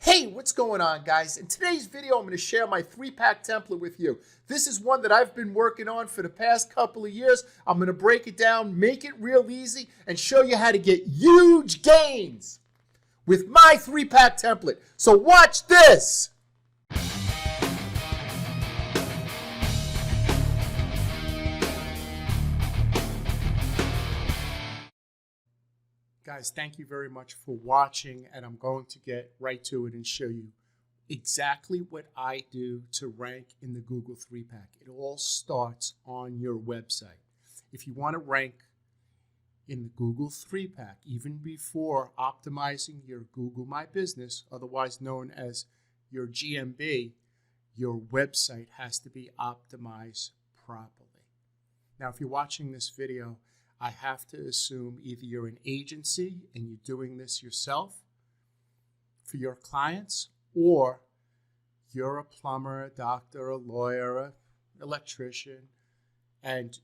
Hey, what's going on, guys? In today's video, I'm going to share my 3-pack template with you. This is one that I've been working on for the past couple of years. I'm going to break it down, make it real easy, and show you how to get huge gains with my 3-pack template. So watch this. Guys, thank you very much for watching, and I'm going to get right to it and show you exactly what I do to rank in the Google 3-pack. It all starts on your website. If you want to rank in the Google 3-pack, even before optimizing your Google My Business, otherwise known as your GMB, your website has to be optimized properly. Now, if you're watching this video, I have to assume either you're an agency and you're doing this yourself for your clients, or you're a plumber, a doctor, a lawyer, an electrician, and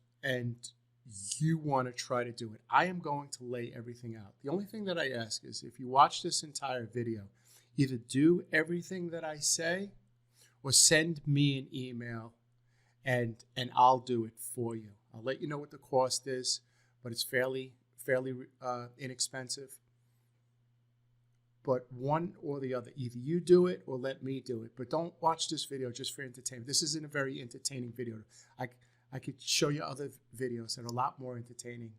you want to try to do it. I am going to lay everything out. The only thing that I ask is if you watch this entire video, either do everything that I say or send me an email and I'll do it for you. I'll let you know what the cost is, but it's fairly inexpensive. But one or the other, either you do it or let me do it. But don't watch this video just for entertainment. This isn't a very entertaining video. I could show you other videos that are a lot more entertaining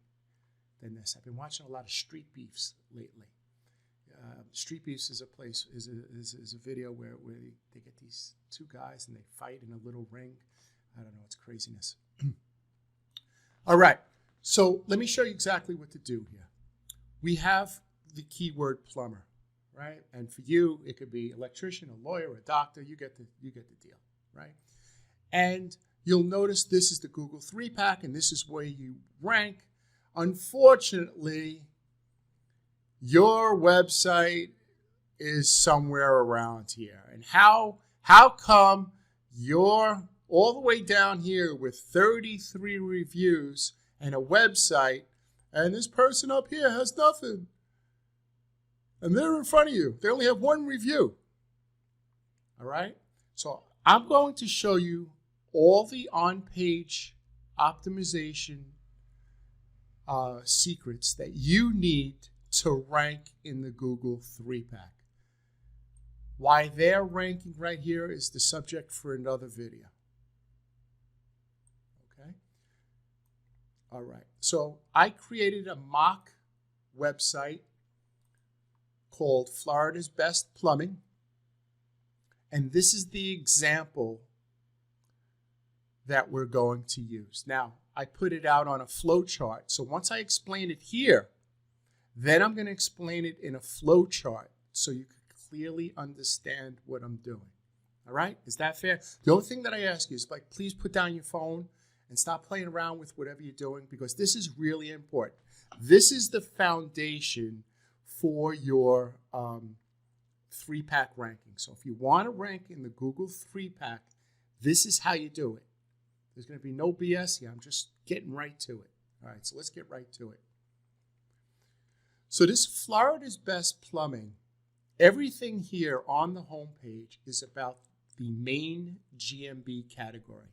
than this. I've been watching a lot of Street Beefs lately. Street Beefs is a video where they get these two guys and they fight in a little ring. I don't know, it's craziness. All right. So let me show you exactly what to do here. We have the keyword plumber, right? And for you, it could be electrician, a lawyer, a doctor. You get the deal, right? And you'll notice this is the Google 3-pack, and this is where you rank. Unfortunately, your website is somewhere around here. And how come you're all the way down here with 33 reviews and a website, and this person up here has nothing? And they're in front of you. They only have one review. All right? So I'm going to show you all the on-page optimization secrets that you need to rank in the Google 3-pack. Why they're ranking right here is the subject for another video. All right, so I created a mock website called Florida's Best Plumbing, and this is the example that we're going to use. Now, I put it out on a flow chart, so once I explain it here, then I'm going to explain it in a flow chart so you can clearly understand what I'm doing. All right, is that fair? The only thing that I ask you is, like, please put down your phone and stop playing around with whatever you're doing, because this is really important. This is the foundation for your 3-pack ranking. So if you want to rank in the Google 3-pack, this is how you do it. There's going to be no BS here. I'm just getting right to it. All right, so let's get right to it. So this Florida's Best Plumbing, everything here on the homepage is about the main GMB category.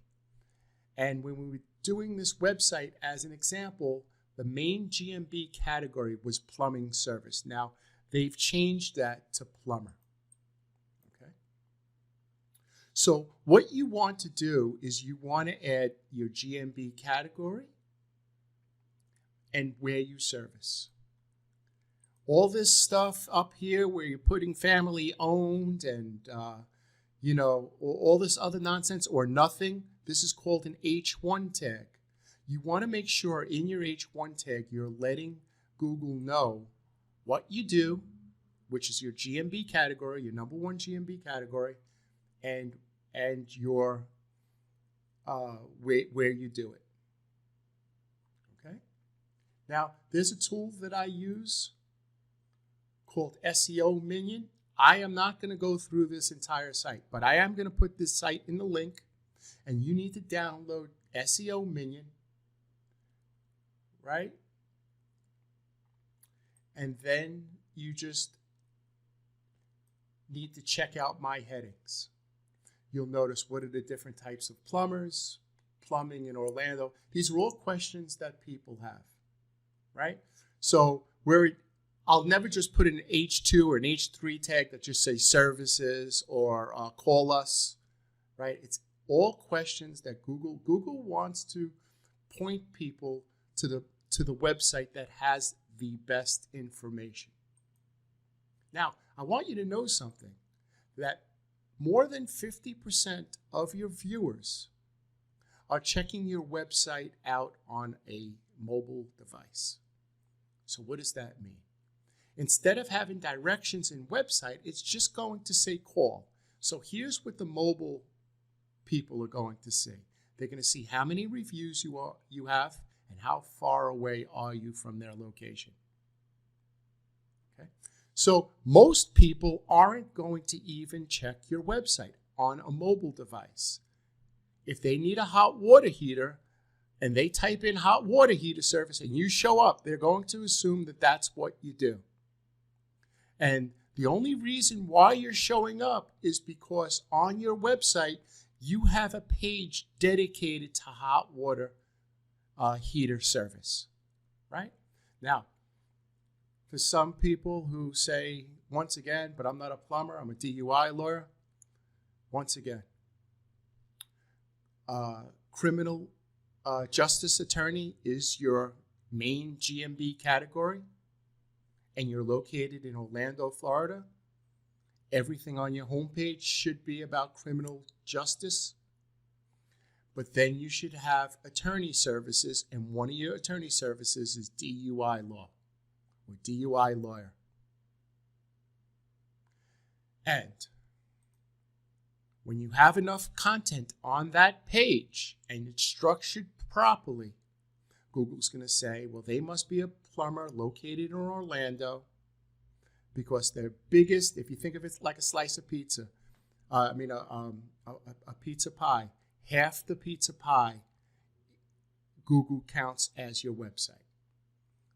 And when we were doing this website as an example, the main GMB category was plumbing service. Now, they've changed that to plumber. Okay? So what you want to do is you want to add your GMB category and where you service. All this stuff up here where you're putting family owned and, all this other nonsense or nothing, this is called an H1 tag. You want to make sure in your H1 tag you're letting Google know what you do, which is your GMB category, your number one GMB category, and your where you do it. Okay? Now, there's a tool that I use called SEO Minion. I am not going to go through this entire site, but I am going to put this site in the link. And you need to download SEO Minion, right? And then you just need to check out my headings. You'll notice what are the different types of plumbers, plumbing in Orlando. These are all questions that people have, right? So I'll never just put an H2 or an H3 tag that just says services or call us, right? It's all questions that Google wants to point people to the website that has the best information. Now, I want you to know something, that more than 50% of your viewers are checking your website out on a mobile device. So what does that mean? Instead of having directions in website, it's just going to say call. So here's what the mobile people are going to see. They're going to see how many reviews you have and how far away are you from their location. Okay? So most people aren't going to even check your website on a mobile device. If they need a hot water heater and they type in hot water heater service and you show up, they're going to assume that that's what you do. And the only reason why you're showing up is because on your website, you have a page dedicated to hot water heater service, right? Now, for some people who say, once again, but I'm not a plumber, I'm a DUI lawyer, once again, criminal justice attorney is your main GMB category, and you're located in Orlando, Florida, everything on your homepage should be about criminal justice. But then you should have attorney services, and one of your attorney services is DUI law or DUI lawyer. And when you have enough content on that page and it's structured properly, Google's going to say, well, they must be a plumber located in Orlando, because their biggest, if you think of it like a slice of pizza, a pizza pie, half the pizza pie, Google counts as your website.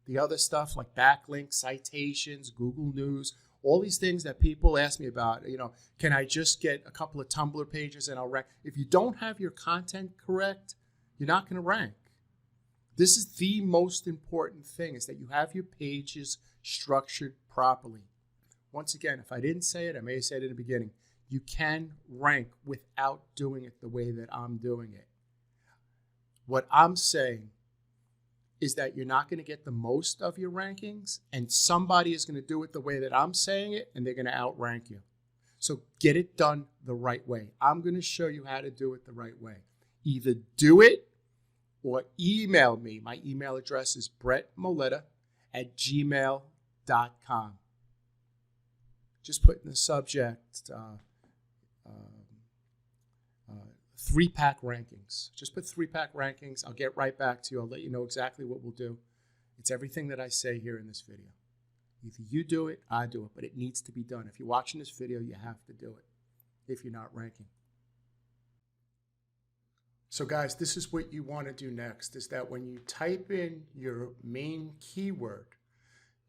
The other stuff like backlinks, citations, Google News, all these things that people ask me about, can I just get a couple of Tumblr pages and I'll rank? If you don't have your content correct, you're not going to rank. This is the most important thing, is that you have your pages structured properly. Once again, if I didn't say it, I may have said it in the beginning. You can rank without doing it the way that I'm doing it. What I'm saying is that you're not going to get the most of your rankings, and somebody is going to do it the way that I'm saying it, and they're going to outrank you. So get it done the right way. I'm going to show you how to do it the right way. Either do it or email me. My email address is brettmoletta@gmail.com. Just put in the subject 3-pack rankings. Just put 3-pack rankings. I'll get right back to you. I'll let you know exactly what we'll do. It's everything that I say here in this video. Either you do it, I do it, but it needs to be done. If you're watching this video, you have to do it if you're not ranking. So guys, this is what you want to do next, is that when you type in your main keyword,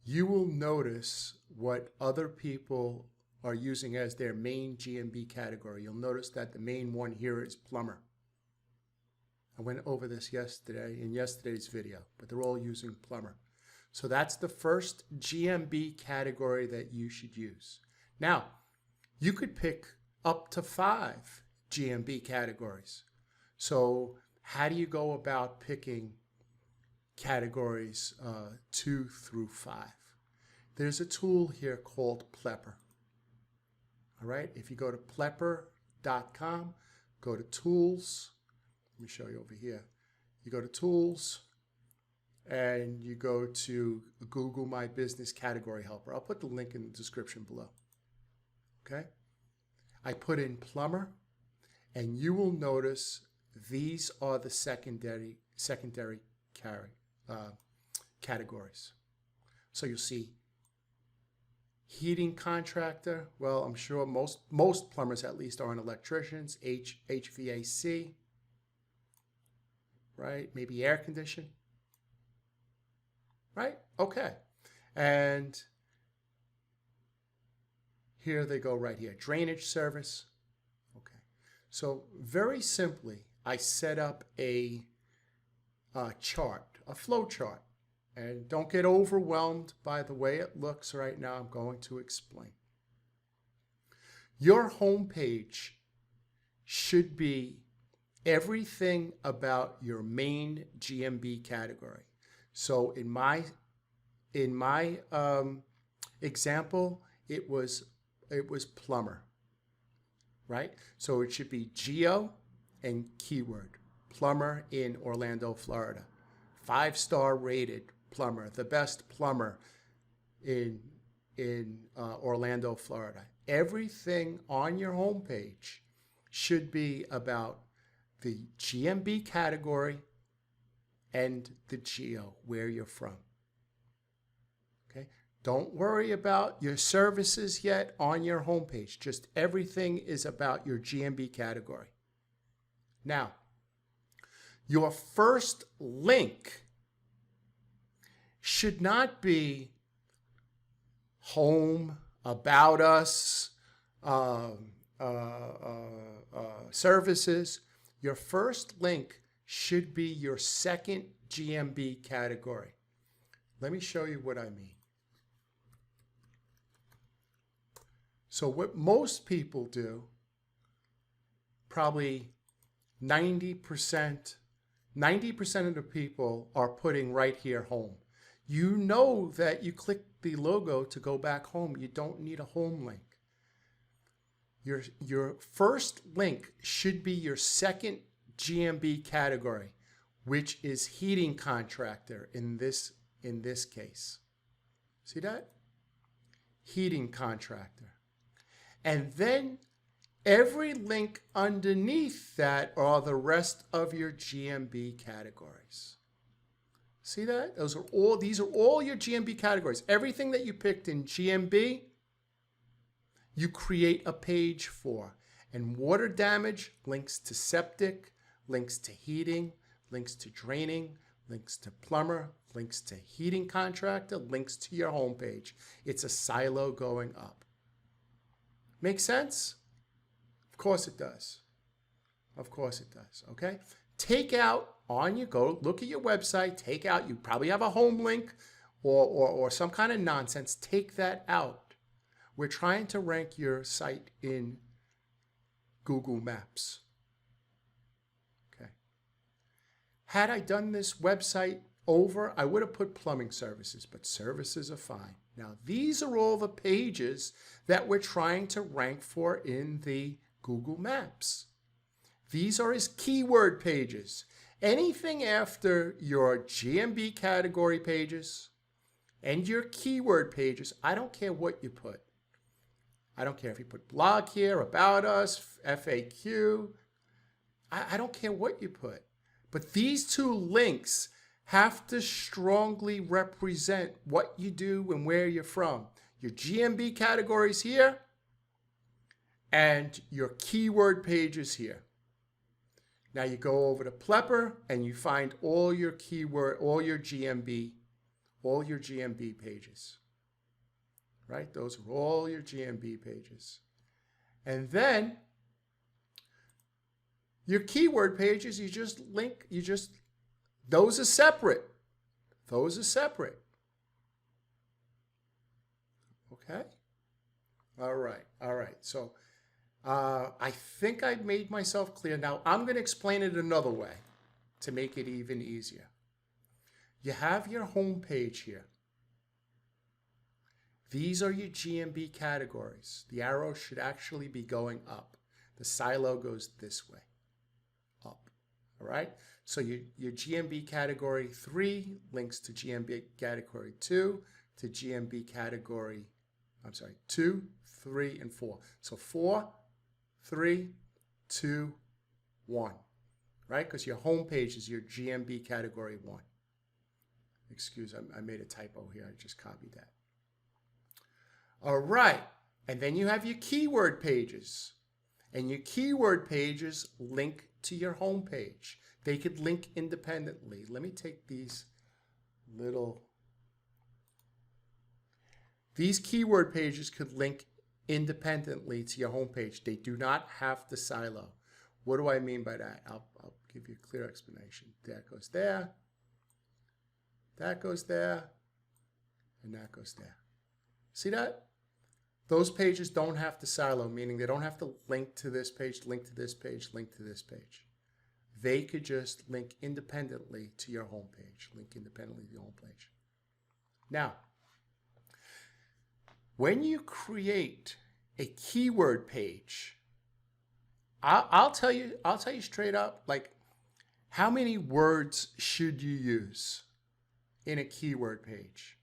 you will notice what other people are using as their main GMB category. You'll notice that the main one here is plumber. I went over this yesterday in yesterday's video, but they're all using plumber. So that's the first GMB category that you should use. Now, you could pick up to 5 GMB categories. So how do you go about picking categories 2 through 5? There's a tool here called Plepper. All right, if you go to plepper.com, go to Tools. Let me show you over here. You go to Tools, and you go to Google My Business Category Helper. I'll put the link in the description below. Okay? I put in plumber, and you will notice these are the secondary categories. So you'll see heating contractor. Well, I'm sure most plumbers at least are electricians. HVAC, right? Maybe air condition, right? Okay. And here they go right here. Drainage service. Okay. So very simply, I set up a chart, a flow chart. And don't get overwhelmed by the way it looks right now. I'm going to explain. Your home page should be everything about your main GMB category. So in my example, it was plumber, right? So it should be geo and keyword, plumber in Orlando, Florida, 5-star rated plumber, the best plumber in Orlando, Florida. Everything on your homepage should be about the GMB category and the geo, where you're from. Okay? Don't worry about your services yet on your homepage. Just everything is about your GMB category. Now, your first link should not be home, about us, services. Your first link should be your second GMB category. Let me show you what I mean. So what most people do, probably 90% of the people are putting right here home. You know that you click the logo to go back home. You don't need a home link. Your first link should be your second GMB category, which is heating contractor in this case. See that? Heating contractor. And then every link underneath that are the rest of your GMB categories. See that? These are all your GMB categories. Everything that you picked in GMB, you create a page for. And water damage links to septic, links to heating, links to draining, links to plumber, links to heating contractor, links to your homepage. It's a silo going up. Make sense? Of course it does. Of course it does, okay? Take out go look at your website, take out, you probably have a home link or some kind of nonsense. Take that out. We're trying to rank your site in Google Maps. Okay. Had I done this website over, I would have put plumbing services, but services are fine. Now, these are all the pages that we're trying to rank for in the Google Maps. These are his keyword pages. Anything after your GMB category pages and your keyword pages, I don't care what you put. I don't care if you put blog here, about us, FAQ. I don't care what you put. But these two links have to strongly represent what you do and where you're from. Your GMB categories here and your keyword pages here. Now you go over to Plepper and you find all your keyword, all your GMB pages. Right? Those are all your GMB pages. And then your keyword pages, those are separate. Those are separate. Okay? All right. So I think I've made myself clear. Now I'm going to explain it another way to make it even easier. You have your home page here. These are your GMB categories. The arrow should actually be going up. The silo goes this way, up. All right? So your GMB category 3 links to GMB category 2, to GMB category, 2, 3, and 4. So 4, 3, 2, 1, right? Because your home page is your GMB category 1. Excuse, I made a typo here. I just copied that. All right. And then you have your keyword pages. And your keyword pages link to your home page. They could link independently. Let me take these keyword pages could link independently to your homepage. They do not have to silo. What do I mean by that? I'll give you a clear explanation. That goes there, that goes there, and that goes there. See that? Those pages don't have to silo, meaning they don't have to link to this page, link to this page, link to this page. They could just link independently to your homepage, link independently to your homepage. Now, when you create a keyword page, I'll tell you straight up, like, how many words should you use in a keyword page?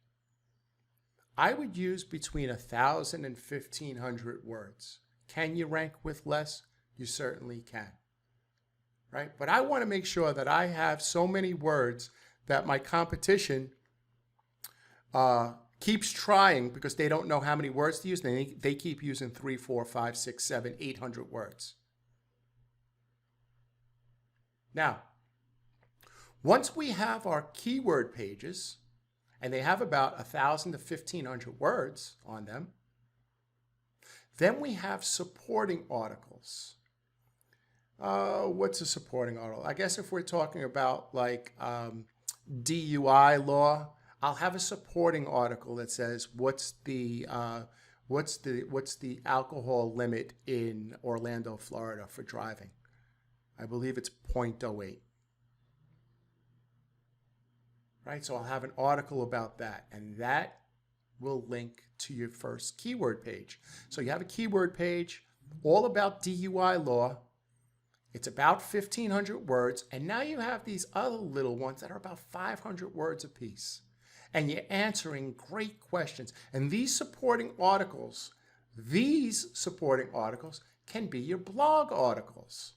I would use between 1,000 and 1,500 words. Can you rank with less? You certainly can, right? But I want to make sure that I have so many words that my competition keeps trying, because they don't know how many words to use. They keep using 3, 4, 5, 6, 7, 800 words. Now, once we have our keyword pages, and they have about 1,000 to 1,500 words on them, then we have supporting articles. What's a supporting article? I guess if we're talking about like DUI law, I'll have a supporting article that says what's the alcohol limit in Orlando, Florida for driving. I believe it's 0.08. Right, so I'll have an article about that, and that will link to your first keyword page. So you have a keyword page all about DUI law. It's about 1,500 words, and now you have these other little ones that are about 500 words apiece, and you're answering great questions. And these supporting articles can be your blog articles.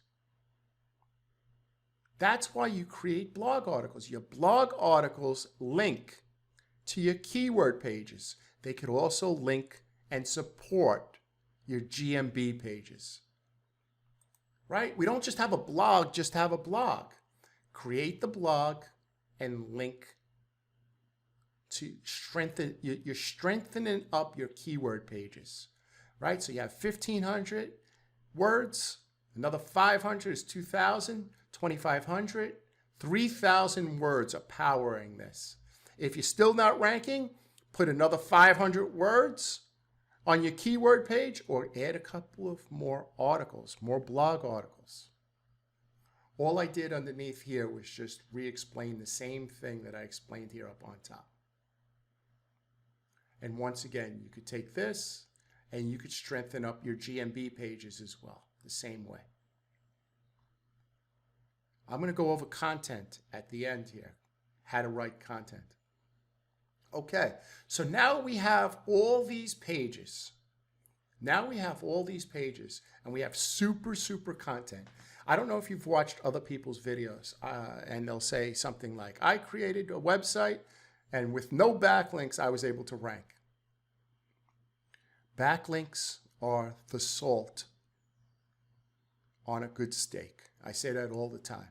That's why you create blog articles. Your blog articles link to your keyword pages. They could also link and support your GMB pages. Right? We don't just have a blog, just have a blog. Create the blog and link to strengthen, you're strengthening up your keyword pages. Right? So you have 1,500 words, another 500 is 2,000. 2,500, 3,000 words are powering this. If you're still not ranking, put another 500 words on your keyword page, or add a couple of more articles, more blog articles. All I did underneath here was just re-explain the same thing that I explained here up on top. And once again, you could take this and you could strengthen up your GMB pages as well, the same way. I'm going to go over content at the end here, how to write content. Okay, so now we have all these pages. And we have super content. I don't know if you've watched other people's videos, and they'll say something like, I created a website, and with no backlinks, I was able to rank. Backlinks are the salt on a good steak. I say that all the time.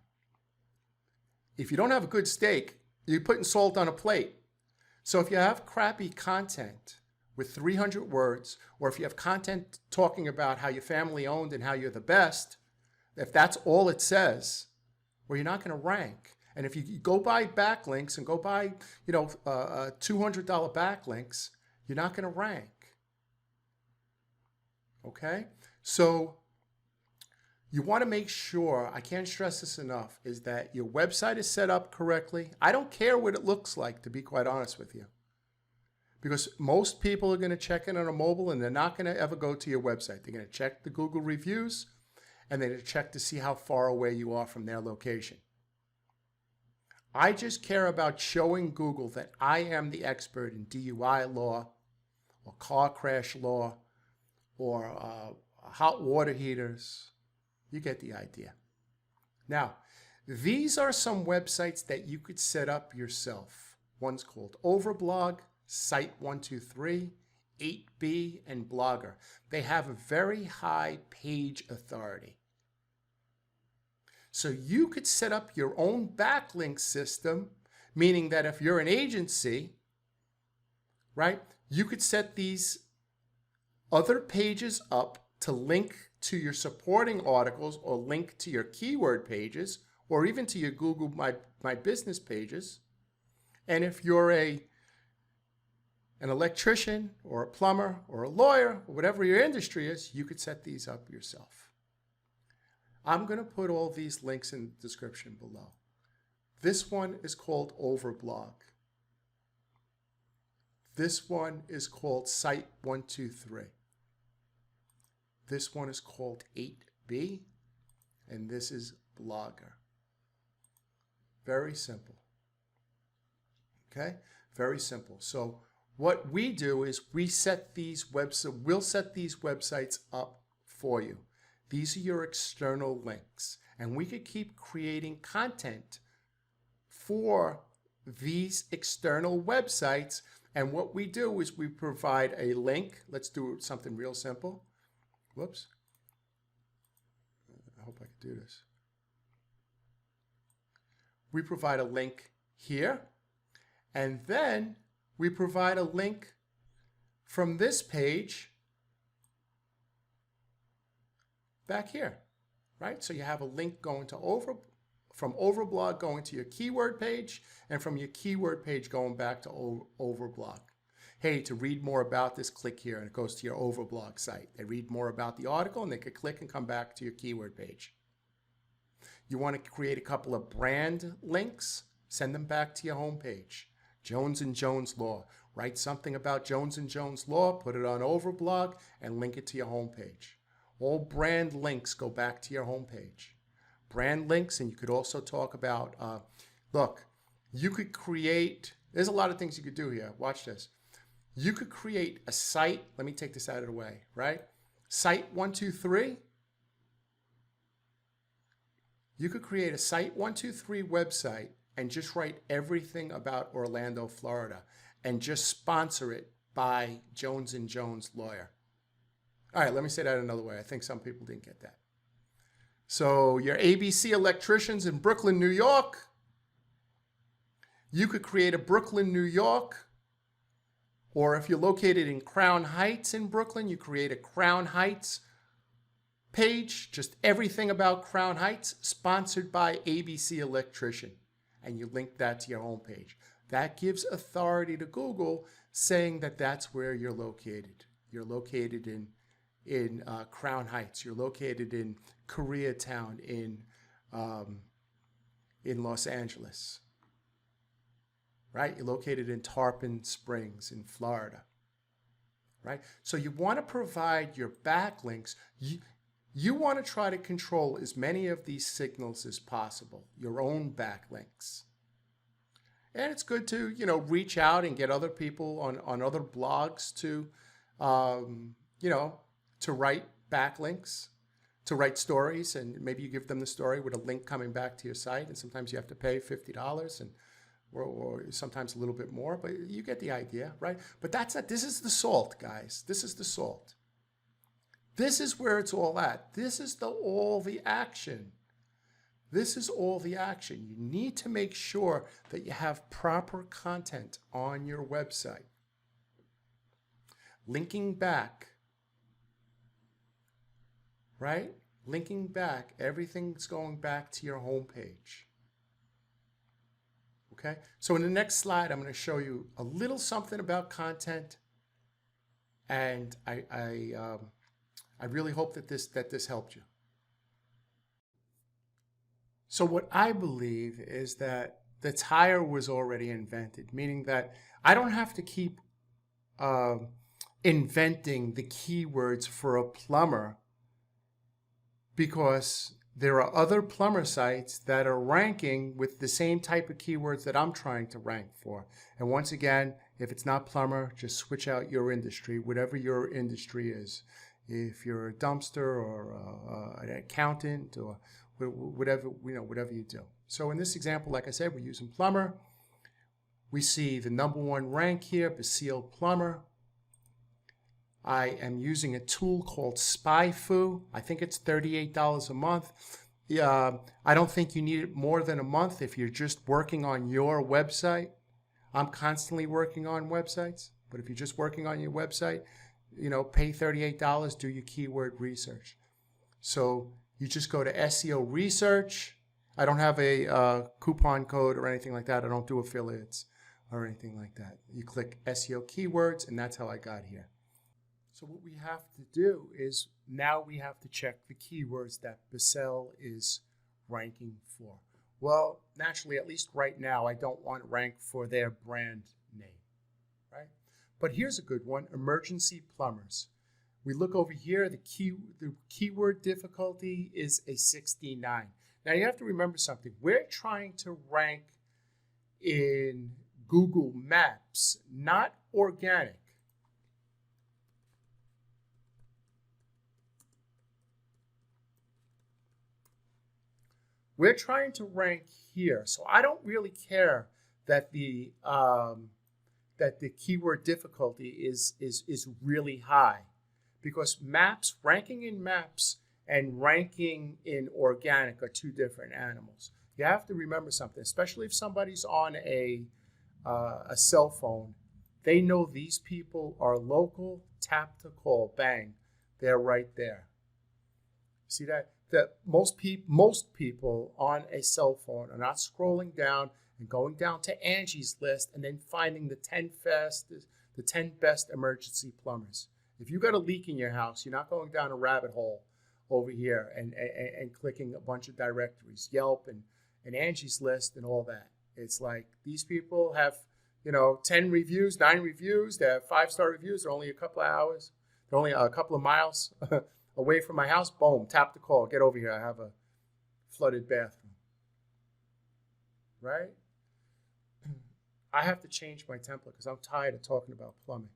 If you don't have a good steak, you're putting salt on a plate. So if you have crappy content with 300 words, or if you have content talking about how your family owned and how you're the best, if that's all it says, well, you're not going to rank. And if you go buy backlinks and go buy, $200 backlinks, you're not going to rank. Okay? So you want to make sure, I can't stress this enough, is that your website is set up correctly. I don't care what it looks like, to be quite honest with you. Because most people are going to check in on a mobile and they're not going to ever go to your website. They're going to check the Google reviews and they're going to check to see how far away you are from their location. I just care about showing Google that I am the expert in DUI law or car crash law or hot water heaters. You get the idea. Now, these are some websites that you could set up yourself. One's called Overblog, Site123, 8B, and Blogger. They have a very high page authority. So you could set up your own backlink system, meaning that if you're an agency, right, you could set these other pages up to link to your supporting articles or link to your keyword pages or even to your Google My Business pages. And if you're an electrician or a plumber or a lawyer or whatever your industry is, you could set these up yourself. I'm going to put all these links in the description below. This one is called Overblog. This one is called Site 123. This one is called 8B, and this is Blogger. Very simple. Okay? Very simple. So what we do is we'll set these websites up for you. These are your external links, and we could keep creating content for these external websites. And what we do is we provide a link. Let's do something real simple. Whoops. I hope I can do this. We provide a link here, and then we provide a link from this page back here, right? So you have a link going to from Overblog going to your keyword page, and from your keyword page going back to Overblog. Hey, to read more about this, click here, and it goes to your Overblog site. They read more about the article, and they could click and come back to your keyword page. You want to create a couple of brand links, send them back to your homepage. Jones & Jones Law. Write something about Jones & Jones Law, put it on Overblog, and link it to your homepage. All brand links go back to your homepage. Brand links, and you could also talk about, look, you could create, there's a lot of things you could do here. Watch this. You could create a site. Let me take this out of the way, right? Site 123. You could create a Site 123 website and just write everything about Orlando, Florida, and just sponsor it by Jones & Jones Lawyer. All right, let me say that another way. I think some people didn't get that. So your ABC electricians in Brooklyn, New York, you could create a Brooklyn, New York, or if you're located in Crown Heights in Brooklyn, you create a Crown Heights page, just everything about Crown Heights, sponsored by ABC Electrician, and you link that to your homepage. That gives authority to Google saying that that's where you're located. You're located in Crown Heights. You're located in Koreatown in Los Angeles, right? You're located in Tarpon Springs in Florida, right? So you want to provide your backlinks. You want to try to control as many of these signals as possible, your own backlinks. And it's good to, reach out and get other people on other blogs to, to write backlinks, to write stories, and maybe you give them the story with a link coming back to your site, and sometimes you have to pay $50 or sometimes a little bit more, but you get the idea, right? But this is the salt, guys. This is the salt. This is where it's all at. This is all the action. This is all the action. You need to make sure that you have proper content on your website. Linking back, right? Linking back, everything's going back to your homepage. Okay? So in the next slide, I'm going to show you a little something about content, and I really hope that this helped you. So what I believe is that the tire was already invented, meaning that I don't have to keep inventing the keywords for a plumber, because there are other plumber sites that are ranking with the same type of keywords that I'm trying to rank for. And once again, if it's not plumber, just switch out your industry, whatever your industry is. If you're a dumpster or an accountant or whatever, whatever you do. So in this example, like I said, we're using plumber. We see the #1 rank here, Basile Plumber. I am using a tool called SpyFu. I think it's $38 a month. I don't think you need it more than a month if you're just working on your website. I'm constantly working on websites, but if you're just working on your website, pay $38, do your keyword research. So you just go to SEO research. I don't have a coupon code or anything like that. I don't do affiliates or anything like that. You click SEO keywords, and that's how I got here. So what we have to do is now we have to check the keywords that Basel is ranking for. Well, naturally, at least right now, I don't want to rank for their brand name, right? But here's a good one, emergency plumbers. We look over here, the keyword difficulty is a 69. Now you have to remember something. We're trying to rank in Google Maps, not organic. We're trying to rank here. So I don't really care that the keyword difficulty is really high, because maps, ranking in maps and ranking in organic are two different animals. You have to remember something, especially if somebody's on a cell phone. They know these people are local, tap to call, bang, they're right there. See that? That most people on a cell phone are not scrolling down and going down to Angie's list and then finding the 10 best emergency plumbers. If you got a leak in your house, you're not going down a rabbit hole over here and clicking a bunch of directories, Yelp and Angie's list and all that. It's like these people have 10 reviews, 9 reviews. They have 5-star reviews. They're only a couple of hours. They're only a couple of miles away from my house. Boom, tap the call. Get over here. I have a flooded bathroom. Right? I have to change my template because I'm tired of talking about plumbing.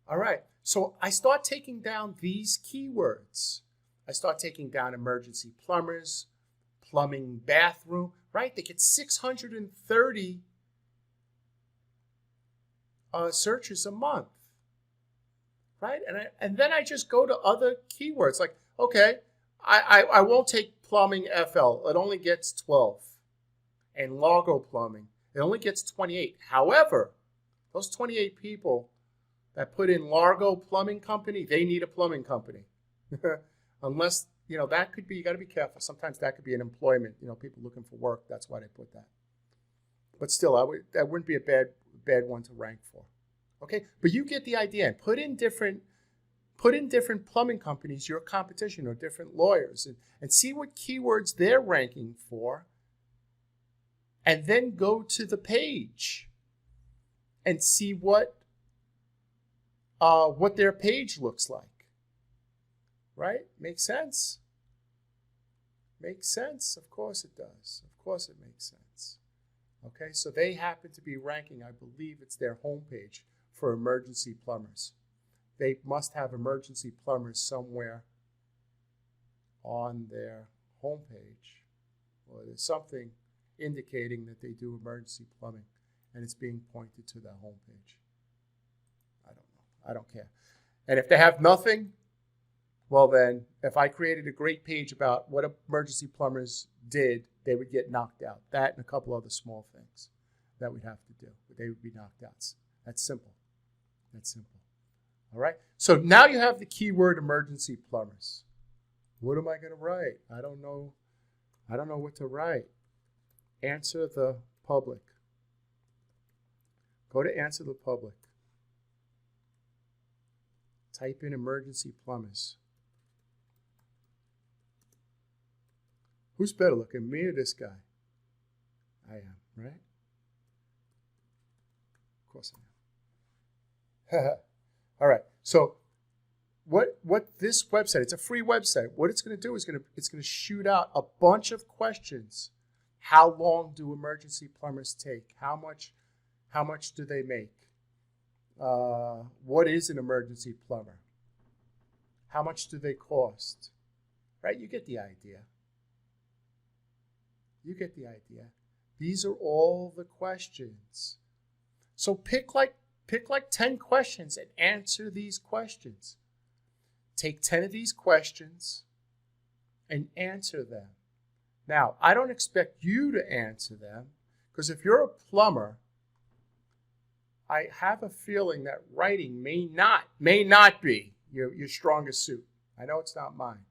All right. So I start taking down these keywords. I start taking down emergency plumbers, plumbing bathroom, right? They get 630 searches a month, right? And then I just go to other keywords like, okay, I won't take plumbing FL. It only gets 12. And Largo plumbing, it only gets 28. However, those 28 people that put in Largo Plumbing Company, they need a plumbing company. Unless, that could be, you got to be careful. Sometimes that could be an employment, people looking for work. That's why they put that. But still, that wouldn't be a bad one to rank for. Okay, but you get the idea. And put in different plumbing companies, your competition, or different lawyers, and see what keywords they're ranking for. And then go to the page and see what their page looks like. Right? Makes sense? Makes sense? Of course it does. Of course it makes sense. Okay, so they happen to be ranking, I believe it's their homepage for emergency plumbers. They must have emergency plumbers somewhere on their homepage. Or there's something indicating that they do emergency plumbing, and it's being pointed to their homepage. I don't know. I don't care. And if they have nothing, well then, if I created a great page about what emergency plumbers did, they would get knocked out. That and a couple other small things that we'd have to do, but they would be knocked out. That's simple. That's simple. All right? So now you have the keyword emergency plumbers. What am I going to write? I don't know. I don't know what to write. Answer the public. Go to answer the public. Type in emergency plumbers. Who's better looking, me or this guy? I am, right? Of course I am. All right. So what this website, it's a free website. What it's going to do is it's going to shoot out a bunch of questions. How long do emergency plumbers take? How much do they make? What is an emergency plumber? How much do they cost? Right? You get the idea. You get the idea. These are all the questions. So pick like 10 questions and answer these questions. Take 10 of these questions and answer them. Now, I don't expect you to answer them, because if you're a plumber, I have a feeling that writing may not be your strongest suit. I know it's not mine,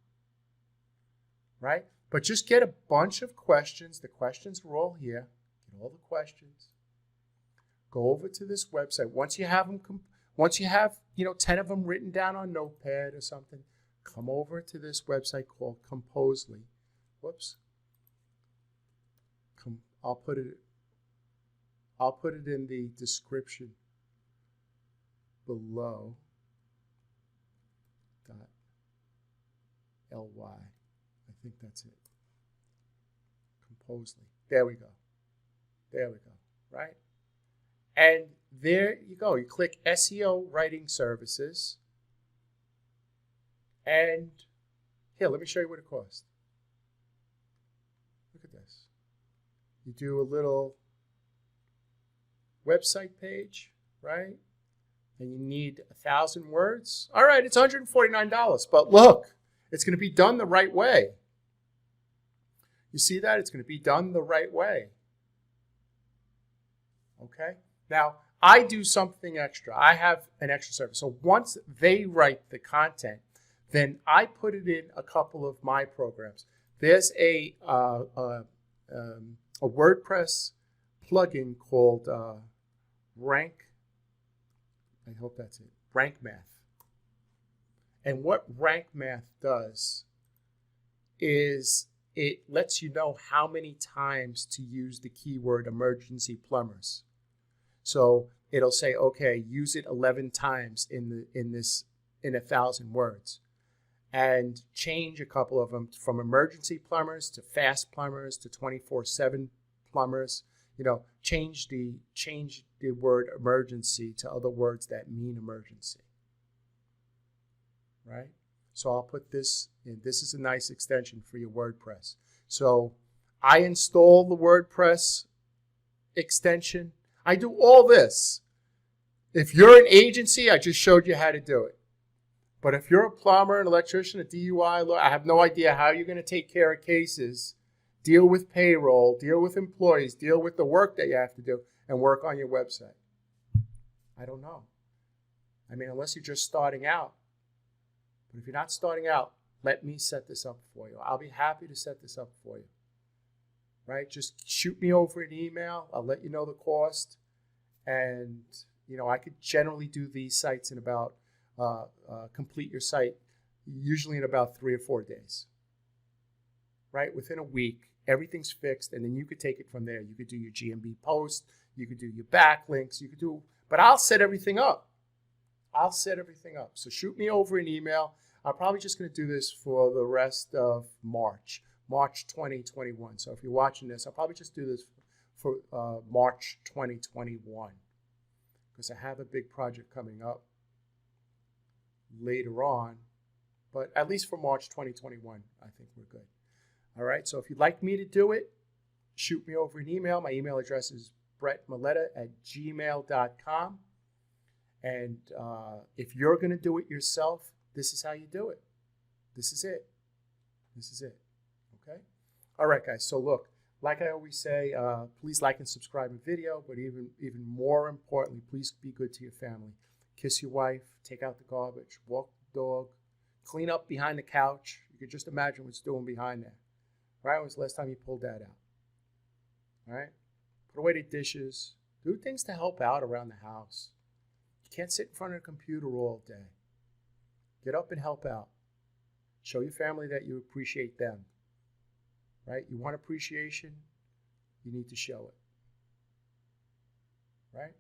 right? But just get a bunch of questions. The questions are all here. Get all the questions. Go over to this website. Once you have 10 of them written down on Notepad or something, come over to this website called Composely. Whoops. I'll put it in the description below. .ly. I think that's it. Composely. There we go. There we go. Right? And there you go. You click SEO Writing Services. And here, let me show you what it costs. Look at this. You do a little website page, right? And you need 1,000 words. All right, it's $149. But look, it's going to be done the right way. You see that? It's going to be done the right way. Okay? Now, I do something extra. I have an extra service. So once they write the content, then I put it in a couple of my programs. There's a WordPress plugin called Rank. I hope that's it. Rank Math. And what Rank Math does is it lets you know how many times to use the keyword emergency plumbers. So it'll say, okay, use it 11 times in 1,000 words, and change a couple of them from emergency plumbers to fast plumbers to 24/7 plumbers. You know, change the word emergency to other words that mean emergency. Right? So I'll put this in. This is a nice extension for your WordPress. So I install the WordPress extension. I do all this. If you're an agency, I just showed you how to do it. But if you're a plumber, an electrician, a DUI lawyer, I have no idea how you're going to take care of cases, deal with payroll, deal with employees, deal with the work that you have to do, and work on your website. I don't know. I mean, unless you're just starting out. But if you're not starting out, let me set this up for you. I'll be happy to set this up for you. Right? Just shoot me over an email. I'll let you know the cost. And, you know, I could generally do these sites in about, complete your site, usually in about 3 or 4 days. Right? Within a week, everything's fixed, and then you could take it from there. You could do your GMB post. You could do your backlinks. You could do, but I'll set everything up. I'll set everything up. So shoot me over an email. I'm probably just going to do this for the rest of March 2021. So if you're watching this, I'll probably just do this for March 2021, because I have a big project coming up later on. But at least for March 2021, I think we're good. All right. So if you'd like me to do it, shoot me over an email. My email address is brettmaletta@gmail.com. And if you're going to do it yourself, this is how you do it. This is it. This is it. Okay? All right, guys. So look, like I always say, please like and subscribe the video. But even more importantly, please be good to your family. Kiss your wife. Take out the garbage. Walk the dog. Clean up behind the couch. You could just imagine what's doing behind there. Right? When was the last time you pulled that out? All right? Put away the dishes. Do things to help out around the house. You can't sit in front of a computer all day. Get up and help out. Show your family that you appreciate them. Right? You want appreciation? You need to show it. Right?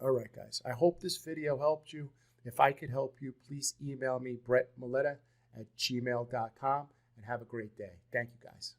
All right, guys. I hope this video helped you. If I could help you, please email me, brettmaletta@gmail.com, and have a great day. Thank you, guys.